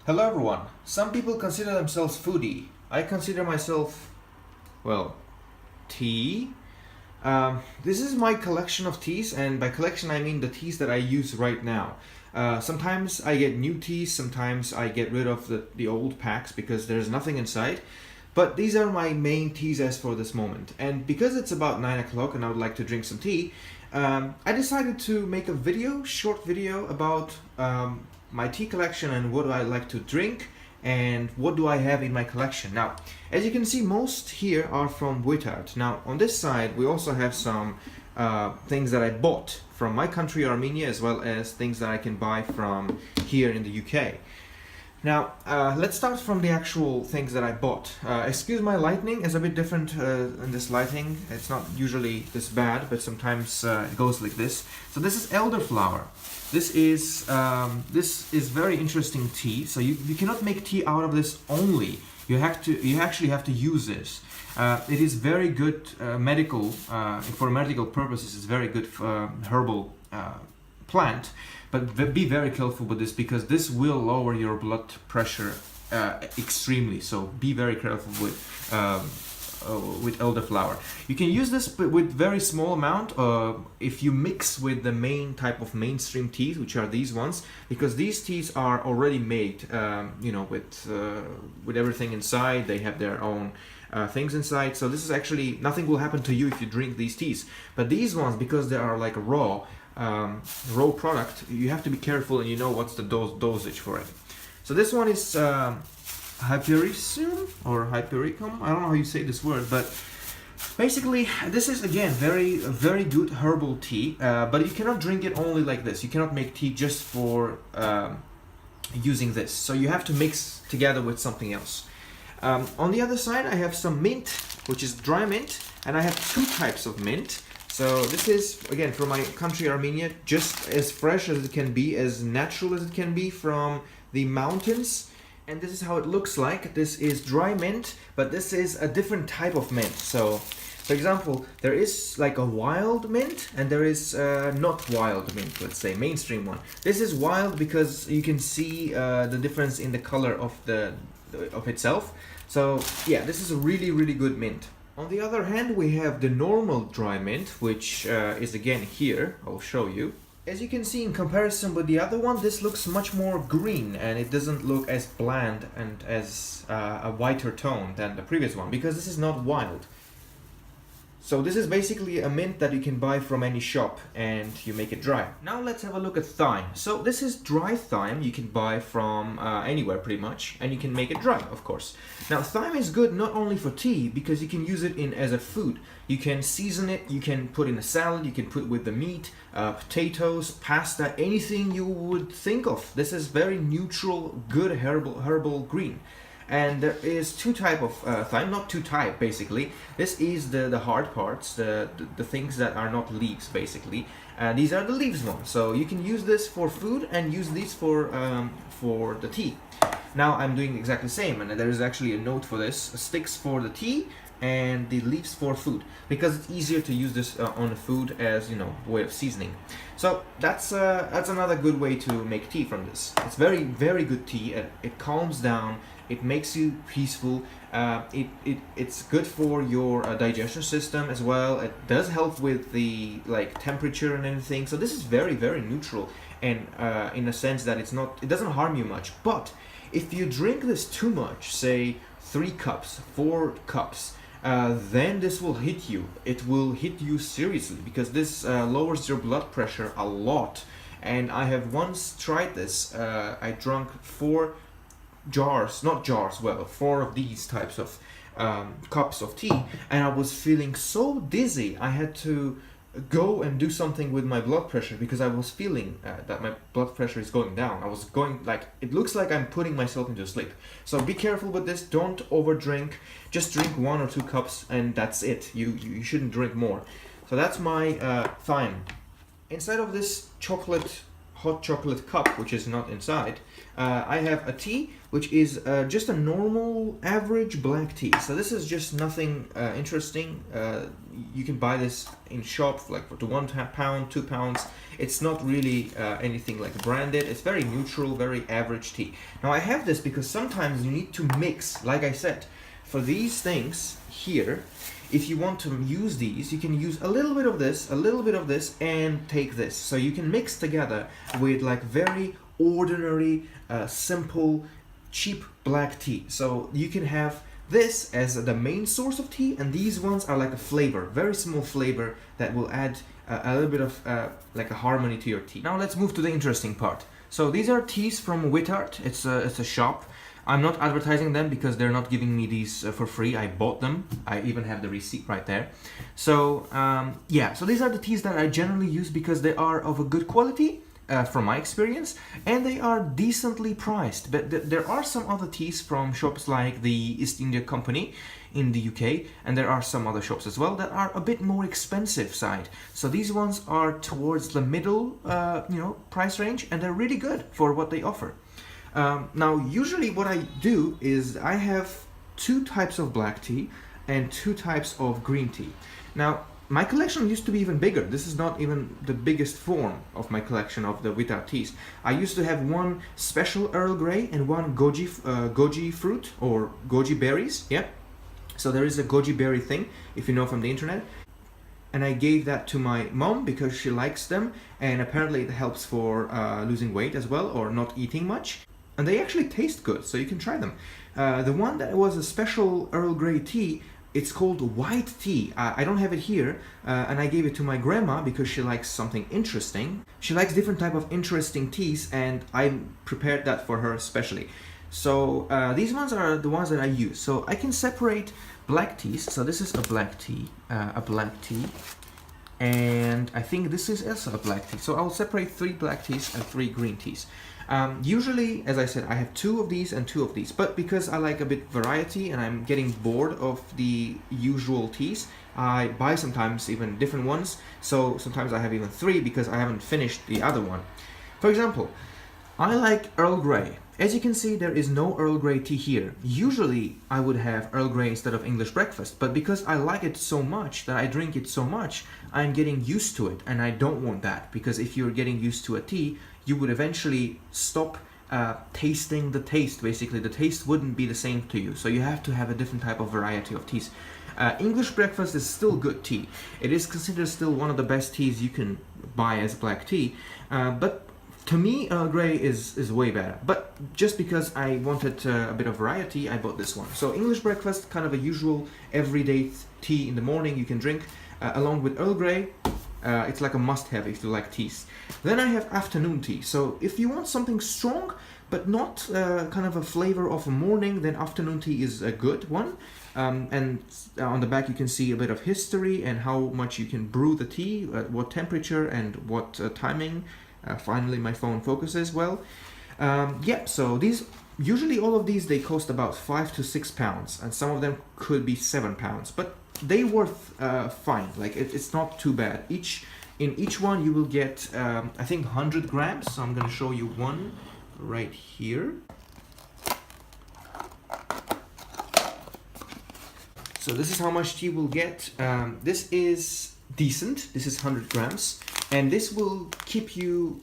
Hello everyone. Some people consider themselves foodie. I consider myself, well, tea. This is my collection of teas, and by collection I mean the teas that I use right now. Sometimes I get new teas, sometimes I get rid of the old packs because there's nothing inside. But these are my main teas as for this moment. And because it's about 9 o'clock and I would like to drink some tea, I decided to make a video, short video about my tea collection and what do I like to drink and what do I have in my collection. Now, as you can see, most here are from Wittard. Now, on this side, we also have some things that I bought from my country, Armenia, as well as things that I can buy from here in the UK. Now, let's start from the actual things that I bought. Excuse my lighting, it's a bit different in this lighting. It's not usually this bad, but sometimes it goes like this. So this is elderflower. This is very interesting tea. So you cannot make tea out of this only. You actually have to use this. It is very good medical for medical purposes. It's very good herbal plant, but be very careful with this because this will lower your blood pressure extremely. So be very careful with elderflower. You can use this with very small amount if you mix with the main type of mainstream teas, which are these ones, because these teas are already made, with everything inside. They have their own things inside. So this is actually, nothing will happen to you if you drink these teas. But these ones, because they are like raw product, you have to be careful and you know what's the dosage for it. So this one is Hypericum or Hypericum. I don't know how you say this word, but basically this is again very good herbal tea, but you cannot drink it only like this. You cannot make tea just for using this, so you have to mix together with something else. On the other side I have some mint, which is dry mint, and I have two types of mint. So this is, again, from my country, Armenia, just as fresh as it can be, as natural as it can be from the mountains. And this is how it looks like. This is dry mint, but this is a different type of mint. So, for example, there is like a wild mint, and there is not wild mint, let's say, mainstream one. This is wild because you can see the difference in the color of itself. So, yeah, this is a really good mint. On the other hand, we have the normal dry mint, which is again here. I'll show you. As you can see, in comparison with the other one, this looks much more green and it doesn't look as bland and as a whiter tone than the previous one, because this is not wild. So this is basically a mint that you can buy from any shop and you make it dry. Now let's have a look at thyme. So this is dry thyme you can buy from anywhere pretty much, and you can make it dry, of course. Now thyme is good not only for tea, because you can use it as a food. You can season it, you can put in a salad, you can put with the meat, potatoes, pasta, anything you would think of. This is very neutral, good herbal green. And there is two type of thyme, not two type basically. This is the hard parts, the things that are not leaves basically. These are the leaves ones. So you can use this for food and use these for the tea. Now I'm doing exactly the same, and there is actually a note for this: sticks for the tea and the leaves for food, because it's easier to use this on the food as, way of seasoning. So that's another good way to make tea from this. It's very good tea. It calms down. It makes you peaceful. It's good for your digestion system as well. It does help with the temperature and everything. So this is very neutral, and in a sense that it doesn't harm you much. But if you drink this too much, say 3 cups, 4 cups, then this will hit you. It will hit you seriously, because this lowers your blood pressure a lot. And I have once tried this. I drank 4 of these types of cups of tea, and I was feeling so dizzy. I had to go and do something with my blood pressure, because I was feeling that my blood pressure is going down. I was going it looks like I'm putting myself into sleep. So be careful with this. Don't overdrink. Just drink 1 or 2 cups and that's it. You shouldn't drink more. So that's my thyme. Inside of this hot chocolate cup, which is not inside, I have a tea which is just a normal average black tea. So this is just nothing interesting. You can buy this in shop for like for £1, £2. It's not really anything like branded. It's very neutral, very average tea. Now I have this because sometimes you need to mix, like I said, for these things here. If you want to use these, you can use a little bit of this, a little bit of this, and take this. So you can mix together with like very ordinary, simple, cheap black tea. So you can have this as the main source of tea, and these ones are like a flavor, very small flavor that will add a little bit of like a harmony to your tea. Now let's move to the interesting part. So these are teas from Wittart. It's a shop. I'm not advertising them because they're not giving me these for free. I bought them. I even have the receipt right there. So yeah, so these are the teas that I generally use because they are of a good quality from my experience, and they are decently priced. But there are some other teas from shops like the East India Company in the UK, and there are some other shops as well that are a bit more expensive side. So these ones are towards the middle price range, and they're really good for what they offer. Now, usually what I do is I have 2 types of black tea and 2 types of green tea. Now, my collection used to be even bigger. This is not even the biggest form of my collection of the Wittart teas. I used to have 1 special Earl Grey and 1 goji fruit or goji berries. Yeah. So there is a goji berry thing, if you know from the internet. And I gave that to my mom because she likes them, and apparently it helps for losing weight as well, or not eating much. And they actually taste good, so you can try them. The one that was a special Earl Grey tea, it's called white tea. I don't have it here, and I gave it to my grandma because she likes something interesting. She likes different type of interesting teas, and I prepared that for her especially. So these ones are the ones that I use. So I can separate black teas. So this is a black tea, and I think this is also a black tea. So I'll separate 3 black teas and 3 green teas. Usually, as I said, I have 2 of these and 2 of these, but because I like a bit variety and I'm getting bored of the usual teas, I buy sometimes even different ones. So sometimes I have even 3 because I haven't finished the other one. For example, I like Earl Grey. As you can see, there is no Earl Grey tea here. Usually I would have Earl Grey instead of English breakfast, but because I like it so much, that I drink it so much, I'm getting used to it, and I don't want that, because if you're getting used to a tea, you would eventually stop tasting the taste. Basically, the taste wouldn't be the same to you, so you have to have a different type of variety of teas. English breakfast is still good tea. It is considered still one of the best teas you can buy as black tea, but to me, Earl Grey is way better. But just because I wanted a bit of variety, I bought this one. So English breakfast, kind of a usual everyday tea in the morning you can drink, along with Earl Grey. It's like a must-have if you like teas. Then I have afternoon tea. So if you want something strong, but not kind of a flavor of a morning, then afternoon tea is a good one. And on the back you can see a bit of history and how much you can brew the tea, at what temperature and what timing. Finally, my phone focuses well. Yeah, so these, usually all of these, they cost about £5 to £6, and some of them could be £7, but they worth fine. Like it's not too bad. In each one you will get I think 100 grams. So I'm going to show you one right here. So this is how much tea we'll get. This is decent. This is 100 grams. And this will keep you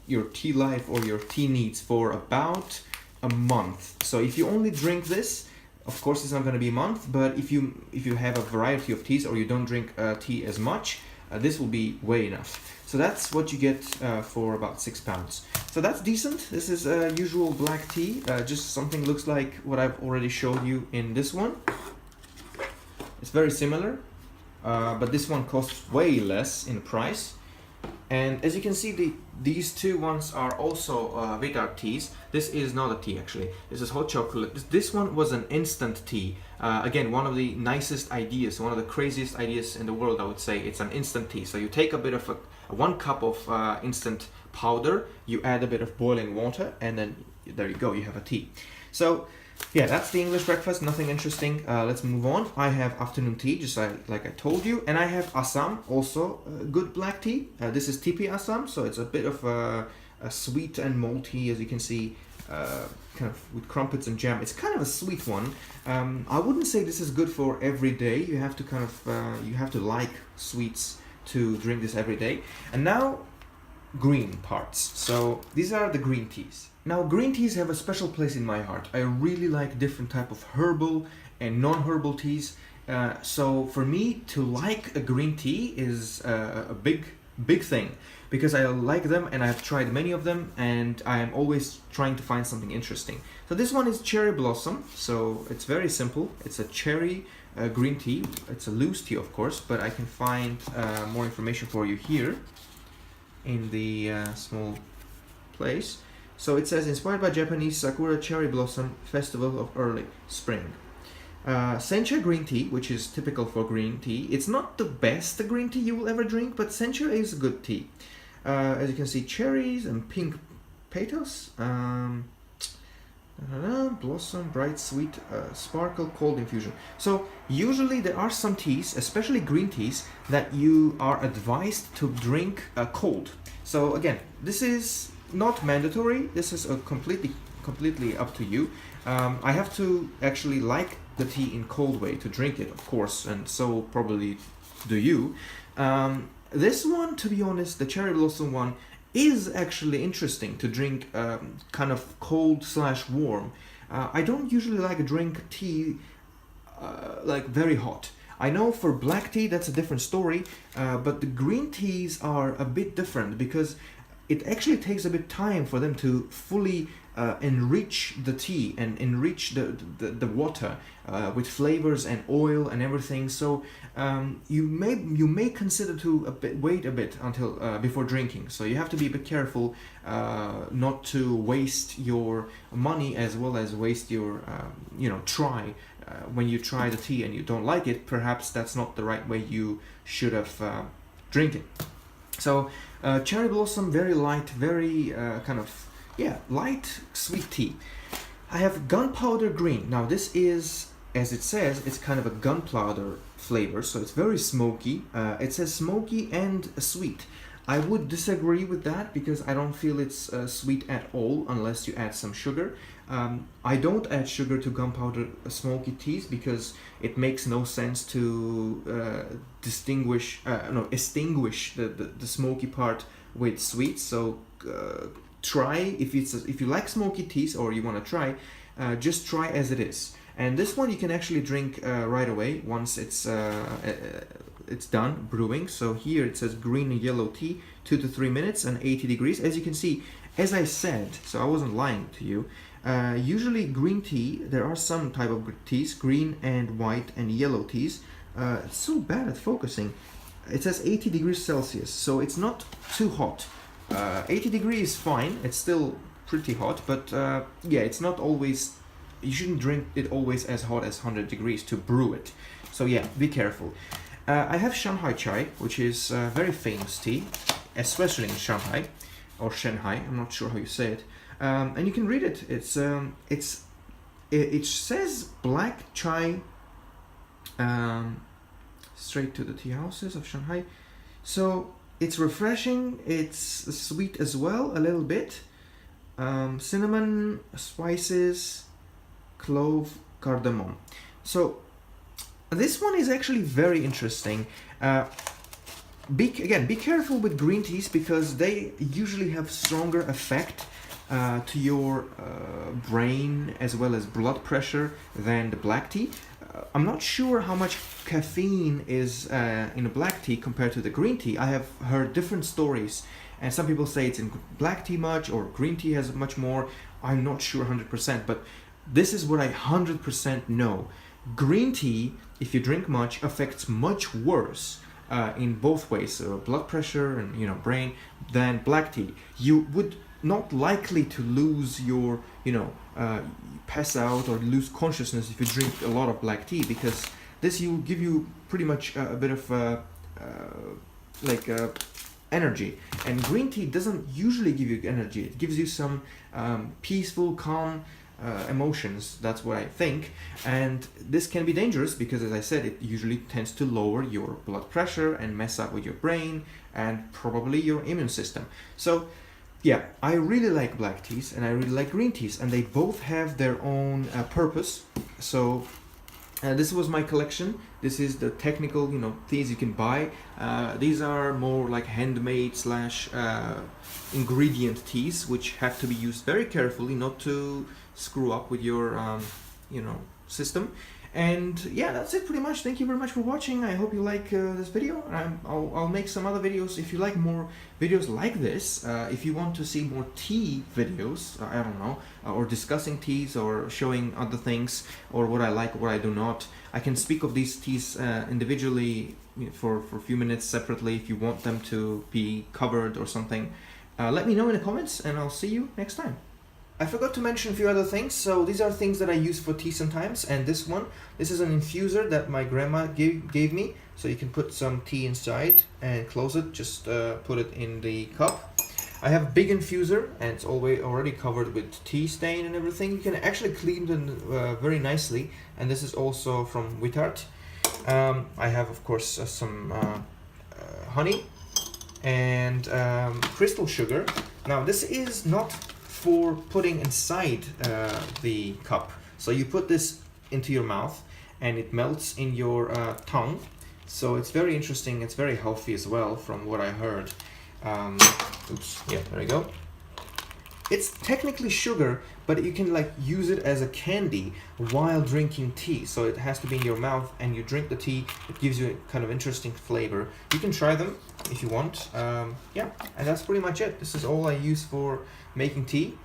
your tea life or your tea needs for about a month. So if you only drink this, of course it's not going to be a month, but if you have a variety of teas or you don't drink tea as much, this will be way enough. So that's what you get for about £6. So that's decent. This is a usual black tea, just something looks like what I've already showed you in this one. It's very similar. But this one costs way less in price. And as you can see, these 2 ones are also Wittart teas. This is not a tea actually. This is hot chocolate. This one was an instant tea. Again, one of the nicest ideas, one of the craziest ideas in the world, I would say. It's an instant tea. So you take a bit of 1 cup of instant powder, you add a bit of boiling water, and then there you go, you have a tea. So yeah, that's the English breakfast, nothing interesting. Let's move on. I have afternoon tea, just like I told you, and I have Assam, also good black tea. This is Tipi Assam, so it's a bit of sweet and malty, as you can see, kind of with crumpets and jam. It's kind of a sweet one. I wouldn't say this is good for every day. You have to kind of you have to like sweets to drink this every day. And now green parts. So these are the green teas. Now green teas have a special place in my heart. I really like different type of herbal and non-herbal teas. So for me to like a green tea is a big thing, because I like them and I've tried many of them, and I am always trying to find something interesting. So this one is cherry blossom. So it's very simple. It's a cherry green tea. It's a loose tea, of course, but I can find more information for you here in the small place. So it says, inspired by Japanese Sakura cherry blossom festival of early spring. Sencha green tea, which is typical for green tea. It's not the best green tea you will ever drink, but Sencha is a good tea. As you can see, cherries and pink petals. Blossom, bright, sweet, sparkle, cold infusion. So usually there are some teas, especially green teas, that you are advised to drink cold. So again, this is not mandatory. This is a completely up to you. I have to actually like the tea in cold way to drink it, of course, and so probably do you. This one, to be honest, the cherry blossom one, is actually interesting to drink kind of cold / warm. I don't usually like drink tea like very hot. I know for black tea that's a different story, but the green teas are a bit different, because it actually takes a bit time for them to fully enrich the tea and enrich the water with flavors and oil and everything. So you may consider to wait a bit until before drinking. So you have to be a bit careful not to waste your money, as well as waste your try. When you try the tea and you don't like it, perhaps that's not the right way you should have drink it. So cherry blossom, very light, very light sweet tea. I have gunpowder green. Now this is, as it says, it's kind of a gunpowder flavor, so it's very smoky. It says smoky and sweet. I would disagree with that, because I don't feel it's sweet at all unless you add some sugar. I don't add sugar to gunpowder smoky teas, because it makes no sense to extinguish the smoky part with sweet. So try, if you like smoky teas or you want to try, just try as it is. And this one you can actually drink right away once it's done brewing. So here it says green and yellow tea, 2 to 3 minutes and 80 degrees. As you can see, as I said, so I wasn't lying to you, usually green tea, there are some type of teas, green and white and yellow teas. It's so bad at focusing. It says 80 degrees Celsius, so it's not too hot. 80 degrees is fine, it's still pretty hot, but it's not always, you shouldn't drink it always as hot as 100 degrees to brew it. So yeah, be careful. I have Shanghai chai, which is a very famous tea, especially in Shanghai, or Shanghai, I'm not sure how you say it. And you can read it. It says black chai, straight to the tea houses of Shanghai. So it's refreshing, it's sweet as well, a little bit. Cinnamon, spices, clove, cardamom. So this one is actually very interesting. Be careful with green teas, because they usually have stronger effect to your brain as well as blood pressure than the black tea. I'm not sure how much caffeine is in a black tea compared to the green tea. I have heard different stories, and some people say it's in black tea much, or green tea has much more. I'm not sure 100%, but this is what I 100% know. Green tea, if you drink much, affects much worse in both ways, so blood pressure and brain, than black tea. You would not likely to lose your pass out or lose consciousness if you drink a lot of black tea, because this will give you pretty much a bit of energy, and green tea doesn't usually give you energy. It gives you some peaceful, calm emotions. That's what I think, and this can be dangerous, because as I said, it usually tends to lower your blood pressure and mess up with your brain and probably your immune system. So yeah, I really like black teas and I really like green teas, and they both have their own purpose. So this was my collection. This is the technical, teas you can buy. These are more like handmade slash ingredient teas, which have to be used very carefully not to screw up with your, system. And yeah, that's it pretty much. Thank you very much for watching. I hope you like this video. I'll make some other videos if you like more videos like this. If you want to see more tea videos, I don't know, or discussing teas or showing other things, or what I like, what I do not, I can speak of these teas individually for a few minutes separately if you want them to be covered or something. Let me know in the comments, and I'll see you next time. I forgot to mention a few other things. So these are things that I use for tea sometimes, and this is an infuser that my grandma gave me. So you can put some tea inside and close it, just put it in the cup. I have a big infuser, and it's already covered with tea stain and everything. You can actually clean them very nicely, and this is also from Wittart. I have, of course, some honey and crystal sugar. Now this is not for putting inside the cup. So you put this into your mouth and it melts in your tongue. So it's very interesting. It's very healthy as well, from what I heard. Oops, yeah, there we go. It's technically sugar, but you can like use it as a candy while drinking tea. So it has to be in your mouth and you drink the tea. It gives you a kind of interesting flavor. You can try them if you want. Yeah, and that's pretty much it. This is all I use for making tea.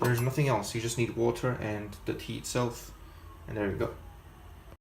There's nothing else. You just need water and the tea itself, and there you go.